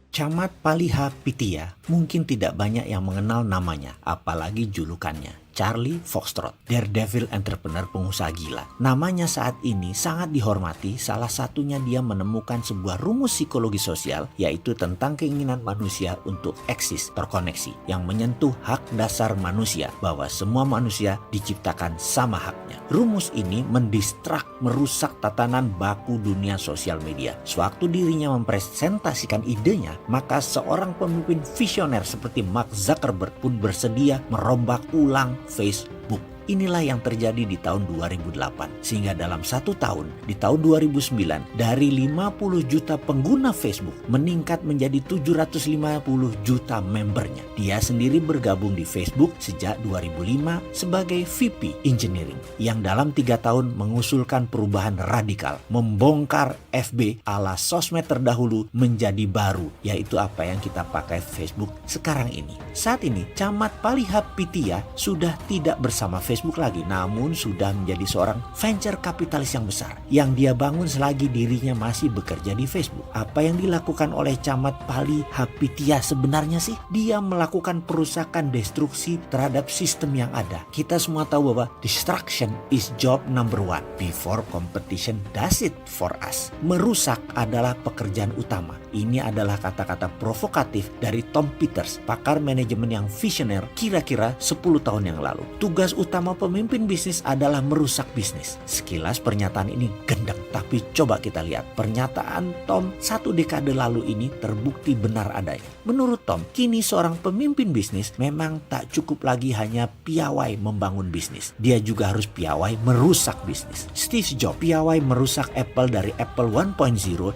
Camat Palihapitiya mungkin tidak banyak yang mengenal namanya, apalagi julukannya. Charlie Foxtrot, daredevil entrepreneur pengusaha gila. Namanya saat ini sangat dihormati, salah satunya dia menemukan sebuah rumus psikologi sosial, yaitu tentang keinginan manusia untuk eksis, terkoneksi, yang menyentuh hak dasar manusia, bahwa semua manusia diciptakan sama haknya. Rumus ini mendistrak, merusak tatanan baku dunia sosial media. Sewaktu dirinya mempresentasikan idenya, maka seorang pemimpin visioner seperti Mark Zuckerberg pun bersedia merombak ulang Facebook. Inilah yang terjadi di tahun 2008. Sehingga dalam 1 tahun, di tahun 2009, dari 50 juta pengguna Facebook meningkat menjadi 750 juta membernya. Dia sendiri bergabung di Facebook sejak 2005 sebagai VP Engineering, yang dalam 3 tahun mengusulkan perubahan radikal, membongkar FB ala sosmed terdahulu menjadi baru, yaitu apa yang kita pakai Facebook sekarang ini. Saat ini, Camat Palihapitiya sudah tidak bersama Facebook lagi, namun sudah menjadi seorang venture kapitalis yang besar yang dia bangun selagi dirinya masih bekerja di Facebook. Apa yang dilakukan oleh Camat Palihapitiya sebenarnya sih? Dia melakukan perusakan destruksi terhadap sistem yang ada. Kita semua tahu bahwa destruction is job number 1 before competition does it for us. Merusak adalah pekerjaan utama. Ini adalah kata-kata provokatif dari Tom Peters, pakar manajemen yang visioner kira-kira 10 tahun yang lalu. Tugas utama pemimpin bisnis adalah merusak bisnis. Sekilas pernyataan ini gendeng, tapi coba kita lihat. Pernyataan Tom 1 dekade lalu ini terbukti benar adanya. Menurut Tom, kini seorang pemimpin bisnis memang tak cukup lagi hanya piawai membangun bisnis. Dia juga harus piawai merusak bisnis. Steve Jobs piawai merusak Apple dari Apple 1.0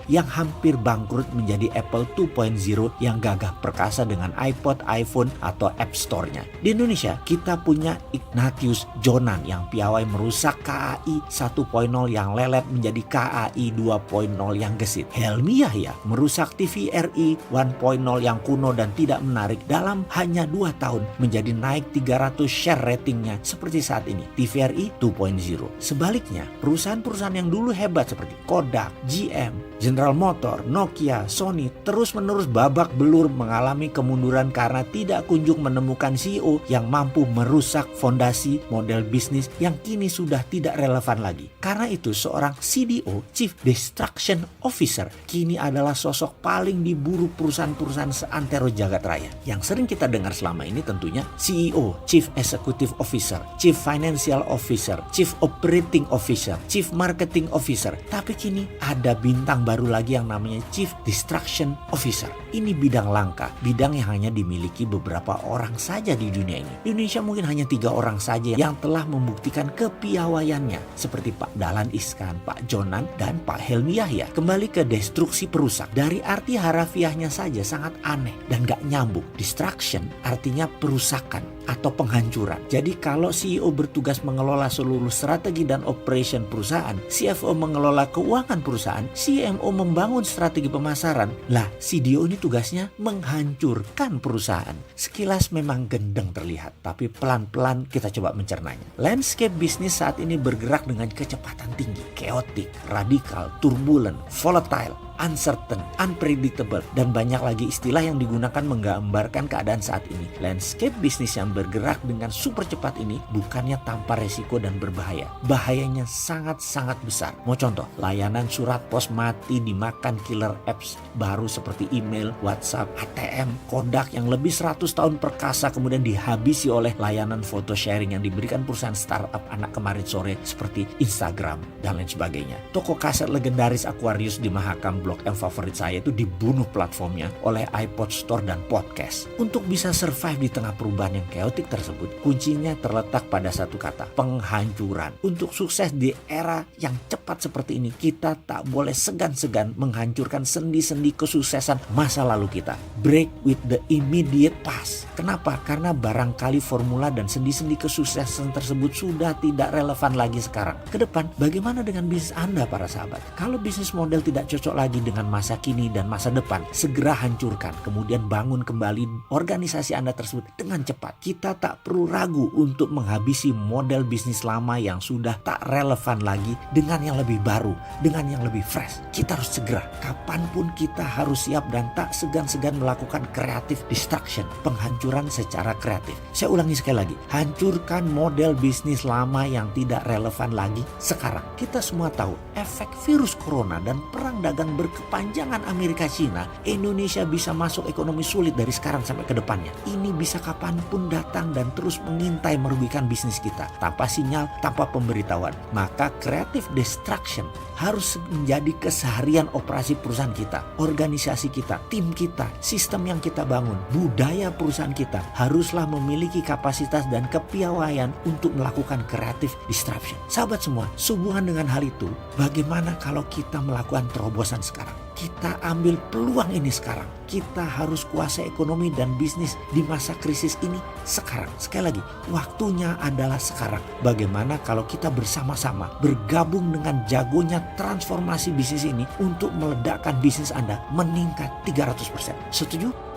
yang hampir bangkrut menjadi Apple 2.0 yang gagah perkasa dengan iPod, iPhone, atau App Store-nya. Di Indonesia, kita punya Ignatius Jonan yang piawai merusak KAI 1.0 yang lelet menjadi KAI 2.0 yang gesit. Helmi Yahya merusak TVRI 1.0 yang kuno dan tidak menarik dalam hanya 2 tahun menjadi naik 300 share ratingnya seperti saat ini, TVRI 2.0. Sebaliknya, perusahaan-perusahaan yang dulu hebat seperti Kodak, GM, General Motor, Nokia, Sony terus-menerus babak belur mengalami kemunduran karena tidak kunjung menemukan CEO yang mampu merusak fondasi model bisnis yang kini sudah tidak relevan lagi. Karena itu seorang CDO, Chief Destruction Officer, kini adalah sosok paling diburu perusahaan-perusahaan seantero jagat raya. Yang sering kita dengar selama ini tentunya CEO, Chief Executive Officer, Chief Financial Officer, Chief Operating Officer, Chief Marketing Officer. Tapi kini ada bintang baru lagi yang namanya Chief Destruction Officer. Ini bidang langka, bidang yang hanya dimiliki beberapa orang saja di dunia ini. Di Indonesia mungkin hanya 3 orang saja yang telah membuktikan kepiawaiannya, seperti Pak Dahlan Iskan, Pak Jonan, dan Pak Helmi Yahya. Kembali ke destruksi perusak. Dari arti harafiahnya saja sangat aneh dan gak nyambung. Destruction artinya perusakan atau penghancuran. Jadi kalau CEO bertugas mengelola seluruh strategi dan operation perusahaan, CFO mengelola keuangan perusahaan, CMO membangun strategi pemasaran, lah CDO ini tugasnya menghancurkan perusahaan. Sekilas memang gendeng terlihat, tapi pelan-pelan kita coba mencernanya. Landscape bisnis saat ini bergerak dengan kecepatan tinggi, chaotic, radikal, turbulent, volatile, uncertain, unpredictable, dan banyak lagi istilah yang digunakan menggambarkan keadaan saat ini. Landscape bisnis yang bergerak dengan super cepat ini bukannya tanpa resiko dan berbahaya. Bahayanya sangat-sangat besar. Mau contoh, layanan surat pos mati dimakan killer apps baru seperti email, WhatsApp, ATM, Kodak yang lebih 100 tahun perkasa kemudian dihabisi oleh layanan foto sharing yang diberikan perusahaan startup anak kemarin sore seperti Instagram dan lain sebagainya. Toko kaset legendaris Aquarius di Mahakam Blok M favorit saya itu dibunuh platformnya oleh iPod Store dan podcast. Untuk bisa survive di tengah perubahan yang chaotic tersebut, kuncinya terletak pada satu kata, penghancuran. Untuk sukses di era yang cepat seperti ini, kita tak boleh segan-segan menghancurkan sendi-sendi kesuksesan masa lalu kita. Break with the immediate past. Kenapa? Karena barangkali formula dan sendi-sendi kesuksesan tersebut sudah tidak relevan lagi sekarang. Ke depan, bagaimana dengan bisnis Anda para sahabat? Kalau bisnis model tidak cocok lagi lagi dengan masa kini dan masa depan, segera hancurkan, kemudian bangun kembali organisasi Anda tersebut dengan cepat. Kita tak perlu ragu untuk menghabisi model bisnis lama yang sudah tak relevan lagi dengan yang lebih baru, dengan yang lebih fresh. Kita harus segera, kapanpun kita harus siap dan tak segan-segan melakukan creative destruction, penghancuran secara kreatif. Saya ulangi sekali lagi, hancurkan model bisnis lama yang tidak relevan lagi sekarang. Kita semua tahu efek virus corona dan perang dagang berkepanjangan Amerika Cina, Indonesia bisa masuk ekonomi sulit dari sekarang sampai ke depannya. Ini bisa kapanpun datang dan terus mengintai merugikan bisnis kita tanpa sinyal, tanpa pemberitahuan. Maka creative destruction harus menjadi keseharian operasi perusahaan kita, organisasi kita, tim kita, sistem yang kita bangun, budaya perusahaan kita haruslah memiliki kapasitas dan kepiawaian untuk melakukan creative disruption. Sahabat semua, sehubungan dengan hal itu, bagaimana kalau kita melakukan terobosan sekarang? Kita ambil peluang ini sekarang. Kita harus kuasai ekonomi dan bisnis di masa krisis ini sekarang. Sekali lagi, waktunya adalah sekarang. Bagaimana kalau kita bersama-sama bergabung dengan jagonya transformasi bisnis ini untuk meledakkan bisnis Anda meningkat 300%? Setuju?